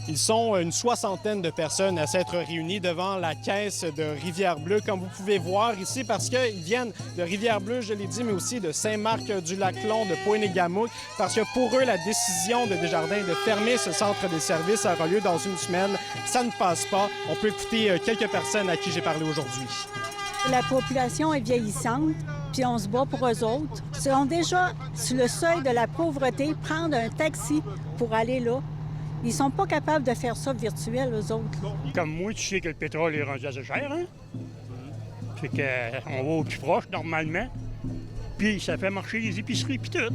Ils sont une soixantaine de personnes à s'être réunies devant la caisse de Rivière-Bleue, comme vous pouvez voir ici, parce qu'ils viennent de Rivière-Bleue, je l'ai dit, mais aussi de Saint-Marc-du-Lac-Long, de Pointe-Égamouk, parce que pour eux, la décision de Desjardins de fermer ce centre de services aura lieu dans une semaine. Ça ne passe pas. On peut écouter quelques personnes à qui j'ai parlé aujourd'hui. La population est vieillissante, puis on se bat pour eux autres. Ils sont déjà sur le seuil de la pauvreté, prendre un taxi pour aller là. Ils sont pas capables de faire ça virtuel, eux autres. Comme moi, tu sais que le pétrole est rendu assez cher, hein? Fait qu'on va au plus proche, normalement. Puis ça fait marcher les épiceries, puis tout.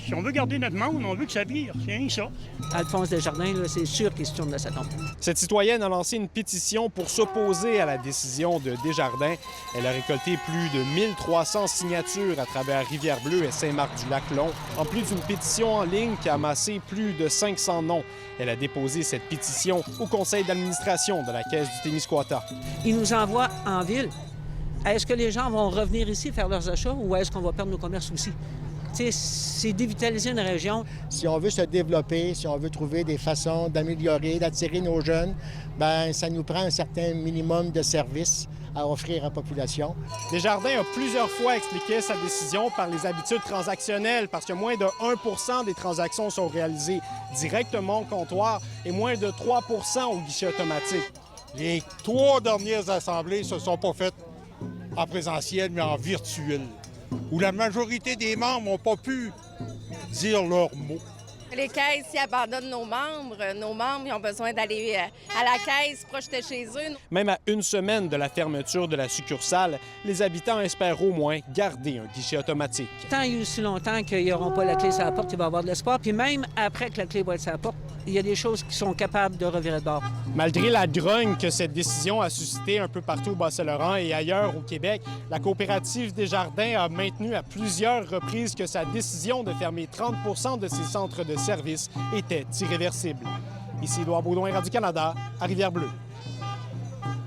Si on veut garder notre monde, on veut que ça vire. C'est rien que ça. Alphonse Desjardins, là, c'est sûr qu'il se tourne de sa tombe. Cette citoyenne a lancé une pétition pour s'opposer à la décision de Desjardins. Elle a récolté plus de 1300 signatures à travers Rivière-Bleue et Saint-Marc-du-Lac-Long, en plus d'une pétition en ligne qui a amassé plus de 500 noms. Elle a déposé cette pétition au conseil d'administration de la Caisse du Témiscouata. Il nous envoie en ville. Est-ce que les gens vont revenir ici faire leurs achats ou est-ce qu'on va perdre nos commerces aussi? C'est dévitaliser une région. Si on veut se développer, si on veut trouver des façons d'améliorer, d'attirer nos jeunes, bien, ça nous prend un certain minimum de services à offrir à la population. Desjardins a plusieurs fois expliqué sa décision par les habitudes transactionnelles, parce que moins de 1 des transactions sont réalisées directement au comptoir et moins de 3 au guichet automatique. Les 3 dernières assemblées ne se sont pas faites en présentiel, mais en virtuel, où la majorité des membres n'ont pas pu dire leurs mots. Les caisses, ils abandonnent nos membres. Nos membres, ils ont besoin d'aller à la caisse, proche de chez eux. Même à une semaine de la fermeture de la succursale, les habitants espèrent au moins garder un guichet automatique. Tant et aussi longtemps qu'ils n'auront pas la clé sur la porte, il va y avoir de l'espoir. Puis même après que la clé va être sur la porte, il y a des choses qui sont capables de revirer de bord. Malgré la grogne que cette décision a suscité un peu partout au Bas-Saint-Laurent et ailleurs au Québec, la coopérative Desjardins a maintenu à plusieurs reprises que sa décision de fermer 30 de ses centres de services était irréversible. Ici Édouard Baudouin, Radio-Canada, à Rivière-Bleue.